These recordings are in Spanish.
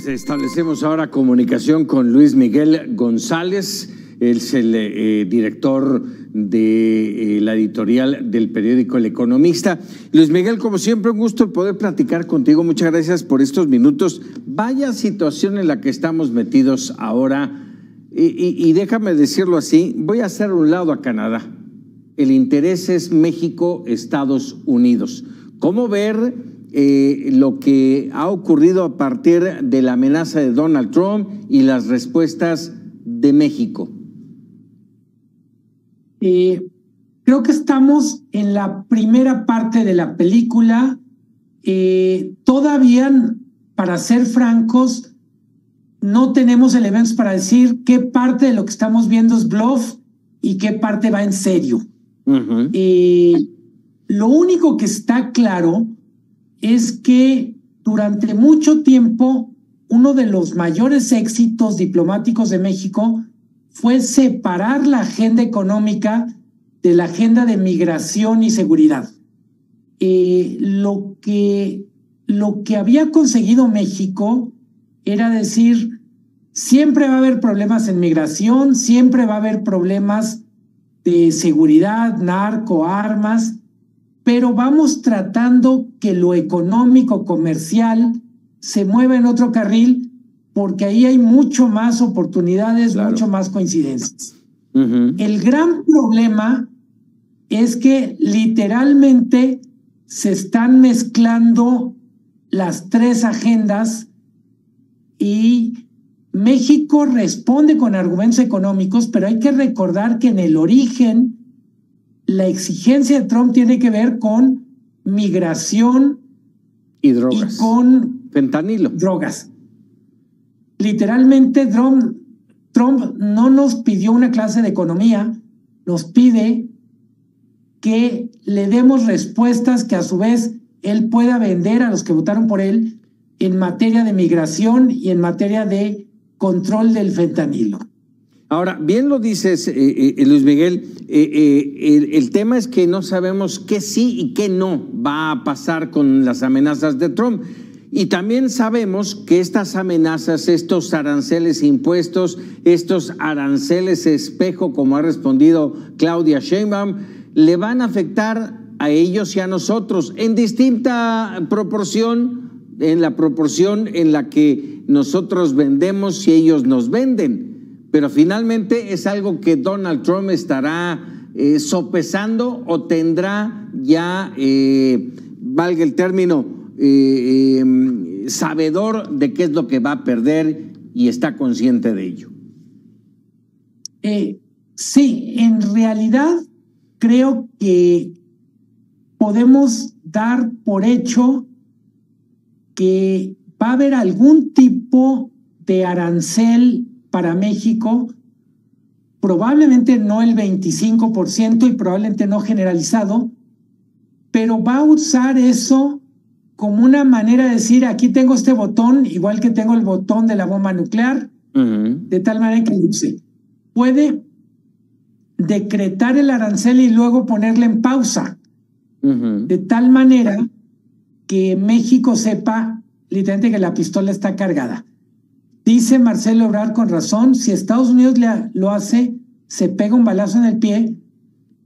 Establecemos ahora comunicación con Luis Miguel González, él es el director de la editorial del periódico El Economista. Luis Miguel, como siempre, un gusto poder platicar contigo. Muchas gracias por estos minutos. Vaya situación en la que estamos metidos ahora. Y déjame decirlo así, voy a hacer un lado a Canadá. El interés es México, Estados Unidos. ¿Cómo ver lo que ha ocurrido a partir de la amenaza de Donald Trump y las respuestas de México? Creo que estamos en la primera parte de la película. Todavía, para ser francos, no tenemos elementos para decir qué parte de lo que estamos viendo es bluff y qué parte va en serio. Lo único que está claro es que durante mucho tiempo uno de los mayores éxitos diplomáticos de México fue separar la agenda económica de la agenda de migración y seguridad. Lo que había conseguido México era decir, siempre va a haber problemas en migración, siempre va a haber problemas de seguridad, narco, armas, pero vamos tratando que lo económico, comercial, se mueva en otro carril, porque ahí hay mucho más oportunidades, claro, mucho más coincidencias. El gran problema es que literalmente se están mezclando las tres agendas y México responde con argumentos económicos, pero hay que recordar que en el origen la exigencia de Trump tiene que ver con migración y drogas. Y con fentanilo. Drogas. Literalmente Trump no nos pidió una clase de economía, nos pide que le demos respuestas que a su vez él pueda vender a los que votaron por él en materia de migración y en materia de control del fentanilo. Ahora, bien lo dices, Luis Miguel, el tema es que no sabemos qué sí y qué no va a pasar con las amenazas de Trump. Y también sabemos que estas amenazas, estos aranceles impuestos, estos aranceles espejo, como ha respondido Claudia Sheinbaum, le van a afectar a ellos y a nosotros en distinta proporción, en la proporción en la que nosotros vendemos y ellos nos venden. Pero finalmente es algo que Donald Trump estará sopesando o tendrá ya, valga el término, sabedor de qué es lo que va a perder y está consciente de ello. Sí, en realidad creo que podemos dar por hecho que va a haber algún tipo de arancel para México, probablemente no el 25% y probablemente no generalizado, pero va a usar eso como una manera de decir, aquí tengo este botón, igual que tengo el botón de la bomba nuclear, de tal manera que puede decretar el arancel y luego ponerle en pausa, de tal manera que México sepa literalmente que la pistola está cargada. Dice Marcelo Ebrard con razón, si Estados Unidos lo hace, se pega un balazo en el pie,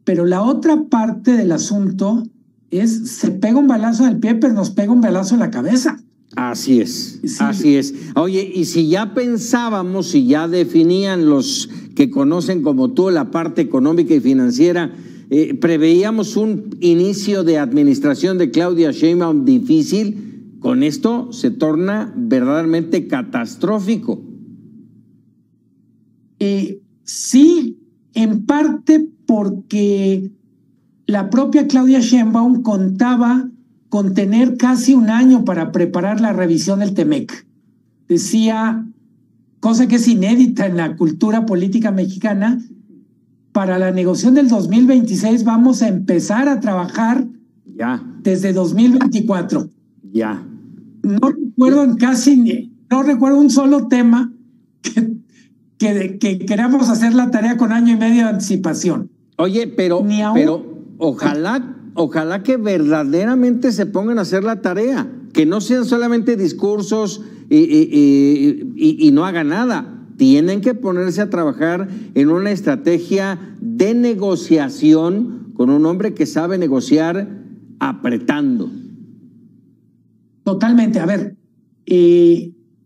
pero la otra parte del asunto es, se pega un balazo en el pie, pero nos pega un balazo en la cabeza. Así es, sí. Así es. Oye, y si ya pensábamos, si ya definían los que conocen como tú la parte económica y financiera, preveíamos un inicio de administración de Claudia Sheinbaum difícil, con esto se torna verdaderamente catastrófico. Sí, en parte porque la propia Claudia Sheinbaum contaba con tener casi un año para preparar la revisión del TEMEC. Decía, cosa que es inédita en la cultura política mexicana, para la negociación del 2026 vamos a empezar a trabajar ya desde 2024. Ya. No recuerdo un solo tema que queramos hacer la tarea con año y medio de anticipación. Oye, pero ojalá que verdaderamente se pongan a hacer la tarea, que no sean solamente discursos, y no haga nada. Tienen que ponerse a trabajar en una estrategia de negociación con un hombre que sabe negociar apretando. Totalmente. A ver,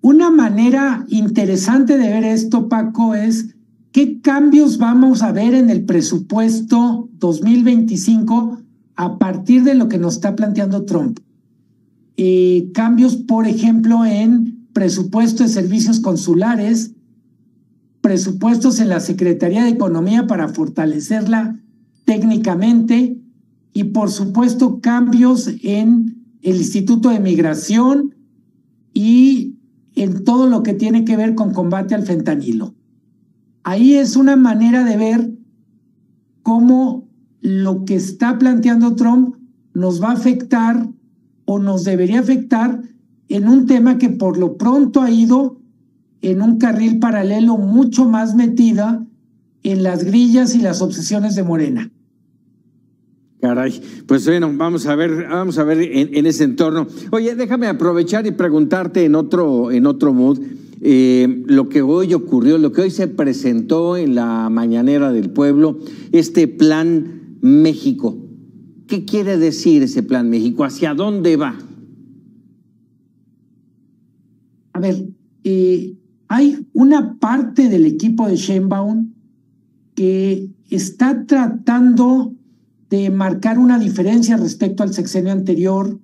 una manera interesante de ver esto, Paco, es qué cambios vamos a ver en el presupuesto 2025 a partir de lo que nos está planteando Trump. Cambios, por ejemplo, en presupuesto de servicios consulares, presupuestos en la Secretaría de Economía para fortalecerla técnicamente y, por supuesto, cambios en el Instituto de Migración y en todo lo que tiene que ver con combate al fentanilo. Ahí es una manera de ver cómo lo que está planteando Trump nos va a afectar o nos debería afectar en un tema que por lo pronto ha ido en un carril paralelo mucho más metida en las grillas y las obsesiones de Morena. Caray, pues bueno, vamos a ver en ese entorno. Oye, déjame aprovechar y preguntarte en otro mood lo que hoy ocurrió, lo que hoy se presentó en la mañanera del pueblo, este Plan México. ¿Qué quiere decir ese Plan México? ¿Hacia dónde va? A ver, hay una parte del equipo de Sheinbaum que está tratando de marcar una diferencia respecto al sexenio anterior,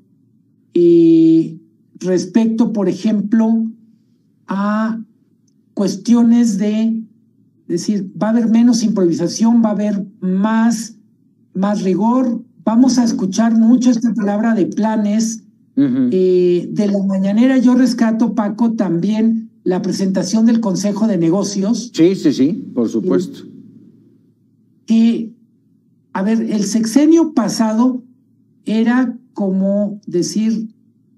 respecto, por ejemplo, a cuestiones de decir, va a haber menos improvisación, va a haber más rigor. Vamos a escuchar mucho esta palabra de planes. De la mañanera yo rescato, Paco, también la presentación del Consejo de Negocios. Sí, por supuesto. A ver, el sexenio pasado era como decir,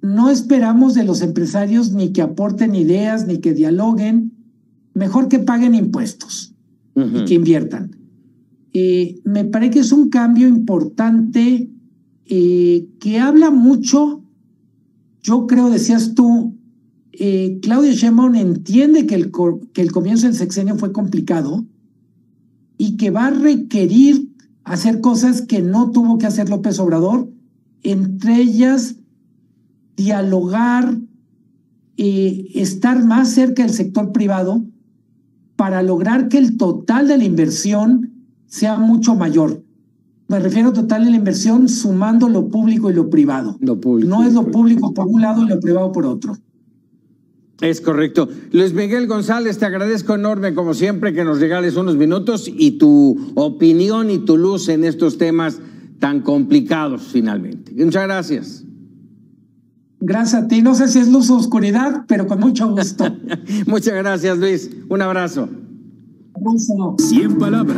no esperamos de los empresarios ni que aporten ideas, ni que dialoguen, mejor que paguen impuestos y que inviertan. Me parece que es un cambio importante que habla mucho, yo creo, decías tú, Claudia Sheinbaum entiende que el comienzo del sexenio fue complicado y que va a requerir hacer cosas que no tuvo que hacer López Obrador, entre ellas dialogar, estar más cerca del sector privado para lograr que el total de la inversión sea mucho mayor. Me refiero total de la inversión sumando lo público y lo privado. No es lo público por un lado y lo privado por otro. Es correcto. Luis Miguel González, te agradezco enorme, como siempre, que nos regales unos minutos y tu opinión y tu luz en estos temas tan complicados, finalmente. Muchas gracias. Gracias a ti. No sé si es luz o oscuridad, pero con mucho gusto. Muchas gracias, Luis. Un abrazo. 100 palabras.